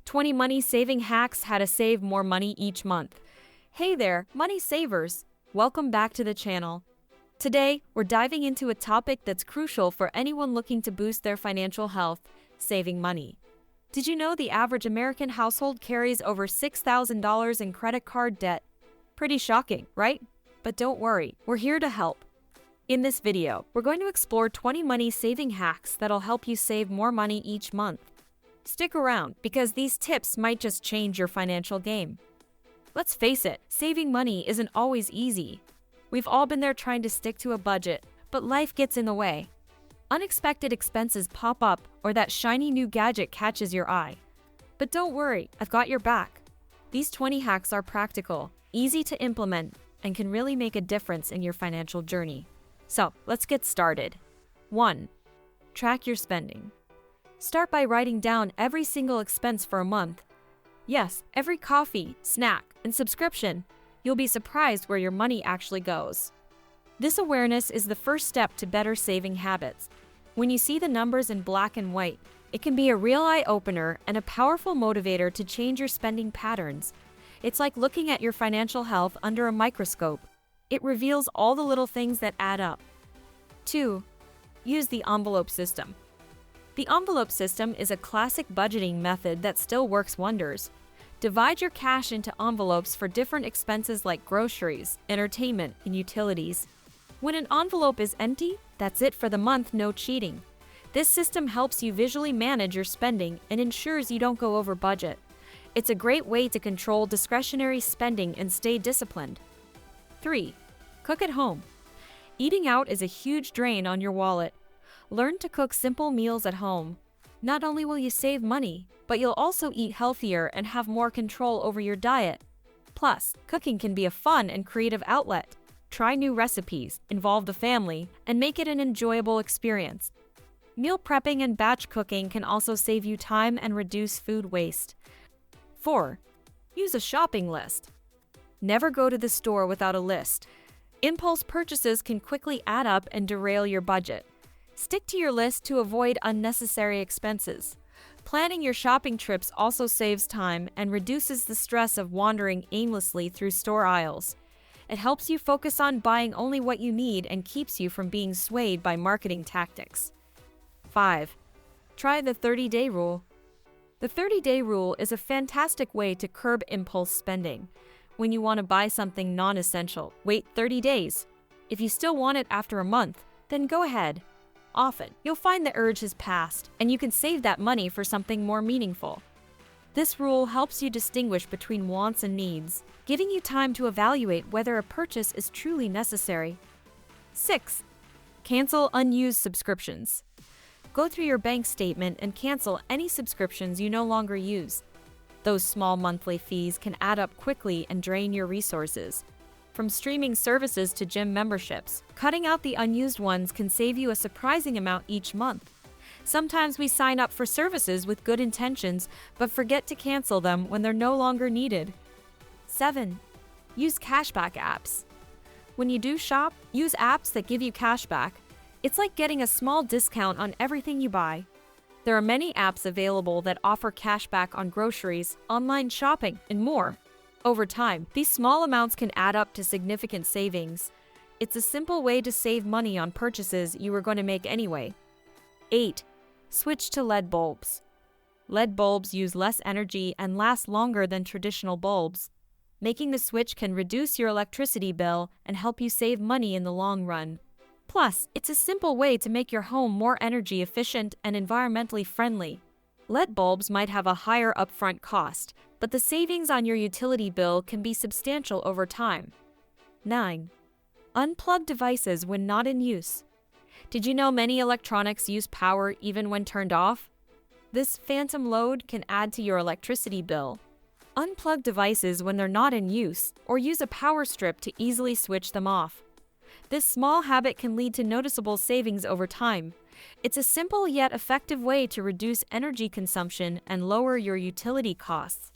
20 money saving hacks: how to save more money each month. Hey there, money savers! Welcome back to the channel. Today, we're diving into a topic that's crucial for anyone looking to boost their financial health: saving money. Did you know the average American household carries over $6,000 in credit card debt? Pretty shocking, right? But don't worry, we're here to help. In this video, we're going to explore 20 money saving hacks that'll help you save more money each month. Stick around, because these tips might just change your financial game. Let's face it, saving money isn't always easy. We've all been there trying to stick to a budget, but life gets in the way. Unexpected expenses pop up, or that shiny new gadget catches your eye. But don't worry, I've got your back. These 20 hacks are practical, easy to implement, and can really make a difference in your financial journey. So, let's get started. 1. Track your spending. Start by writing down every single expense for a month. Yes, every coffee, snack, and subscription. You'll be surprised where your money actually goes. This awareness is the first step to better saving habits. When you see the numbers in black and white, it can be a real eye-opener and a powerful motivator to change your spending patterns. It's like looking at your financial health under a microscope. It reveals all the little things that add up. 2. Use the envelope system. The envelope system is a classic budgeting method that still works wonders. Divide your cash into envelopes for different expenses like groceries, entertainment, and utilities. When an envelope is empty, that's it for the month, no cheating. This system helps you visually manage your spending and ensures you don't go over budget. It's a great way to control discretionary spending and stay disciplined. 3. Cook at home. Eating out is a huge drain on your wallet. Learn to cook simple meals at home. Not only will you save money, but you'll also eat healthier and have more control over your diet. Plus, cooking can be a fun and creative outlet. Try new recipes, involve the family, and make it an enjoyable experience. Meal prepping and batch cooking can also save you time and reduce food waste. 4. Use a shopping list. Never go to the store without a list. Impulse purchases can quickly add up and derail your budget. Stick to your list to avoid unnecessary expenses. Planning your shopping trips also saves time and reduces the stress of wandering aimlessly through store aisles. It helps you focus on buying only what you need and keeps you from being swayed by marketing tactics. 5. Try the 30-day rule. The 30-day rule is a fantastic way to curb impulse spending. When you want to buy something non-essential, wait 30 days. If you still want it after a month, then go ahead. Often, you'll find the urge has passed, and you can save that money for something more meaningful. This rule helps you distinguish between wants and needs, giving you time to evaluate whether a purchase is truly necessary. 6. Cancel unused subscriptions. Go through your bank statement and cancel any subscriptions you no longer use. Those small monthly fees can add up quickly and drain your resources. From streaming services to gym memberships, cutting out the unused ones can save you a surprising amount each month. Sometimes we sign up for services with good intentions, but forget to cancel them when they're no longer needed. 7. Use cashback apps. When you do shop, use apps that give you cashback. It's like getting a small discount on everything you buy. There are many apps available that offer cashback on groceries, online shopping, and more. Over time, these small amounts can add up to significant savings. It's a simple way to save money on purchases you were going to make anyway. 8. Switch to LED bulbs. LED bulbs use less energy and last longer than traditional bulbs. Making the switch can reduce your electricity bill and help you save money in the long run. Plus, it's a simple way to make your home more energy efficient and environmentally friendly. LED bulbs might have a higher upfront cost, but the savings on your utility bill can be substantial over time. 9. Unplug devices when not in use. Did you know many electronics use power even when turned off? This phantom load can add to your electricity bill. Unplug devices when they're not in use, or use a power strip to easily switch them off. This small habit can lead to noticeable savings over time. It's a simple yet effective way to reduce energy consumption and lower your utility costs.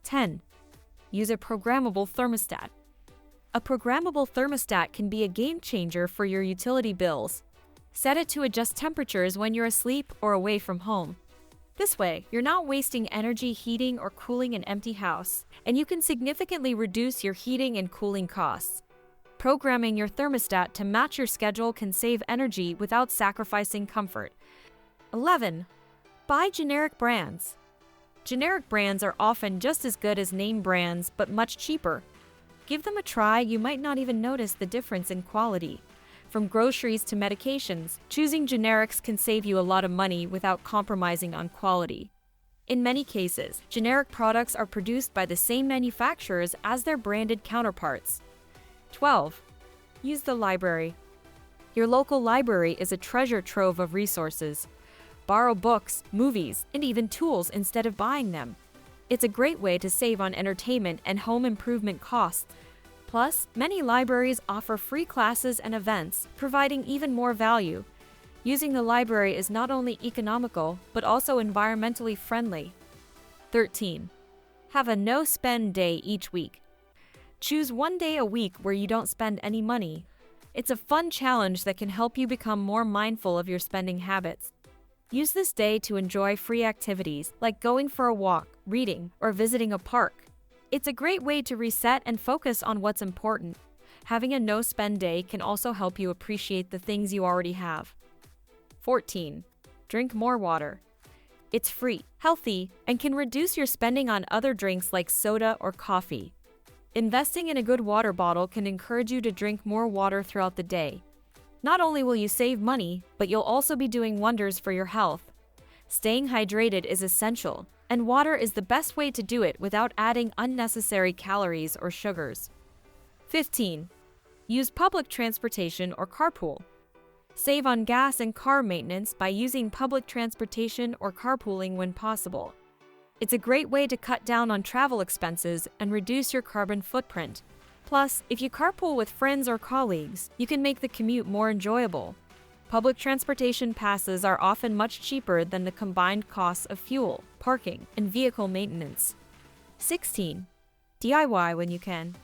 10. Use a programmable thermostat. A programmable thermostat can be a game changer for your utility bills. Set it to adjust temperatures when you're asleep or away from home. This way, you're not wasting energy heating or cooling an empty house, and you can significantly reduce your heating and cooling costs. Programming your thermostat to match your schedule can save energy without sacrificing comfort. 11. Buy generic brands. Generic brands are often just as good as name brands, but much cheaper. Give them a try, you might not even notice the difference in quality. From groceries to medications, choosing generics can save you a lot of money without compromising on quality. In many cases, generic products are produced by the same manufacturers as their branded counterparts. 12. Use the library. Your local library is a treasure trove of resources. Borrow books, movies, and even tools instead of buying them. It's a great way to save on entertainment and home improvement costs. Plus, many libraries offer free classes and events, providing even more value. Using the library is not only economical, but also environmentally friendly. 13. Have a no-spend day each week. Choose one day a week where you don't spend any money. It's a fun challenge that can help you become more mindful of your spending habits. Use this day to enjoy free activities like going for a walk, reading, or visiting a park. It's a great way to reset and focus on what's important. Having a no-spend day can also help you appreciate the things you already have. 14. Drink more water. It's free, healthy, and can reduce your spending on other drinks like soda or coffee. Investing in a good water bottle can encourage you to drink more water throughout the day. Not only will you save money, but you'll also be doing wonders for your health. Staying hydrated is essential, and water is the best way to do it without adding unnecessary calories or sugars. 15. Use public transportation or carpool. Save on gas and car maintenance by using public transportation or carpooling when possible. It's a great way to cut down on travel expenses and reduce your carbon footprint. Plus, if you carpool with friends or colleagues, you can make the commute more enjoyable. Public transportation passes are often much cheaper than the combined costs of fuel, parking, and vehicle maintenance. 16. DIY when you can.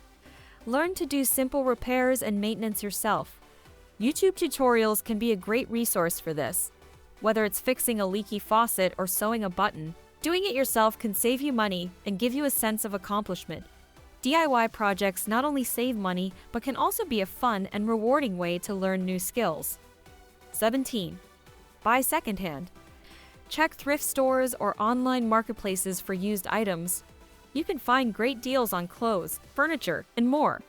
Learn to do simple repairs and maintenance yourself. YouTube tutorials can be a great resource for this. Whether it's fixing a leaky faucet or sewing a button, doing it yourself can save you money and give you a sense of accomplishment. DIY projects not only save money, but can also be a fun and rewarding way to learn new skills. 17. Buy secondhand. Check thrift stores or online marketplaces for used items. You can find great deals on clothes, furniture, and more.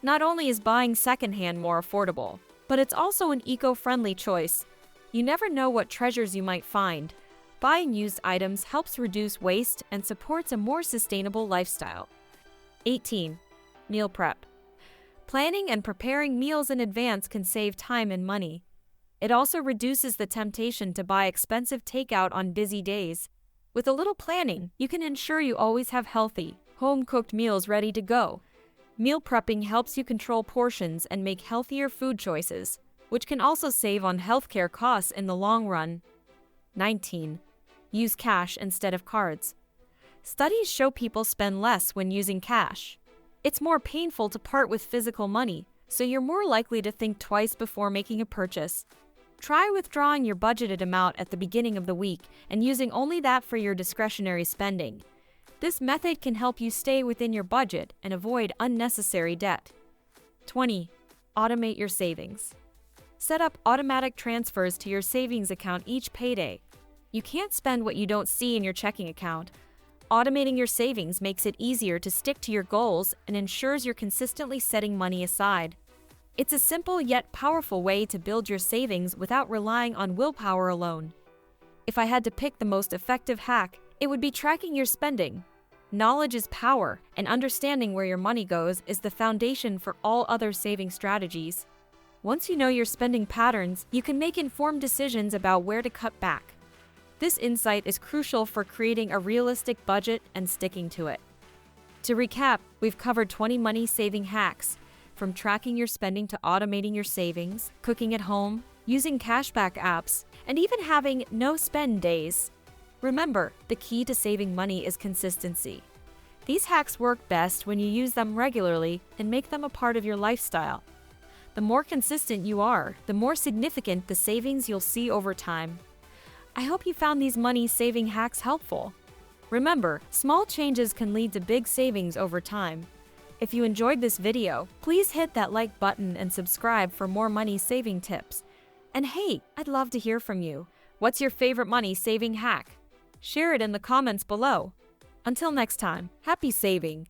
Not only is buying secondhand more affordable, but it's also an eco-friendly choice. You never know what treasures you might find. Buying used items helps reduce waste and supports a more sustainable lifestyle. 18. Meal prep. Planning and preparing meals in advance can save time and money. It also reduces the temptation to buy expensive takeout on busy days. With a little planning, you can ensure you always have healthy, home-cooked meals ready to go. Meal prepping helps you control portions and make healthier food choices, which can also save on healthcare costs in the long run. 19. Use cash instead of cards. Studies show people spend less when using cash. It's more painful to part with physical money, so you're more likely to think twice before making a purchase. Try withdrawing your budgeted amount at the beginning of the week and using only that for your discretionary spending. This method can help you stay within your budget and avoid unnecessary debt. 20. Automate your savings. Set up automatic transfers to your savings account each payday. You can't spend what you don't see in your checking account. Automating your savings makes it easier to stick to your goals and ensures you're consistently setting money aside. It's a simple yet powerful way to build your savings without relying on willpower alone. If I had to pick the most effective hack, it would be tracking your spending. Knowledge is power, and understanding where your money goes is the foundation for all other saving strategies. Once you know your spending patterns, you can make informed decisions about where to cut back. This insight is crucial for creating a realistic budget and sticking to it. To recap, we've covered 20 money-saving hacks, from tracking your spending to automating your savings, cooking at home, using cashback apps, and even having no-spend days. Remember, the key to saving money is consistency. These hacks work best when you use them regularly and make them a part of your lifestyle. The more consistent you are, the more significant the savings you'll see over time. I hope you found these money-saving hacks helpful. Remember, small changes can lead to big savings over time. If you enjoyed this video, please hit that like button and subscribe for more money-saving tips. And hey, I'd love to hear from you. What's your favorite money-saving hack? Share it in the comments below. Until next time, happy saving!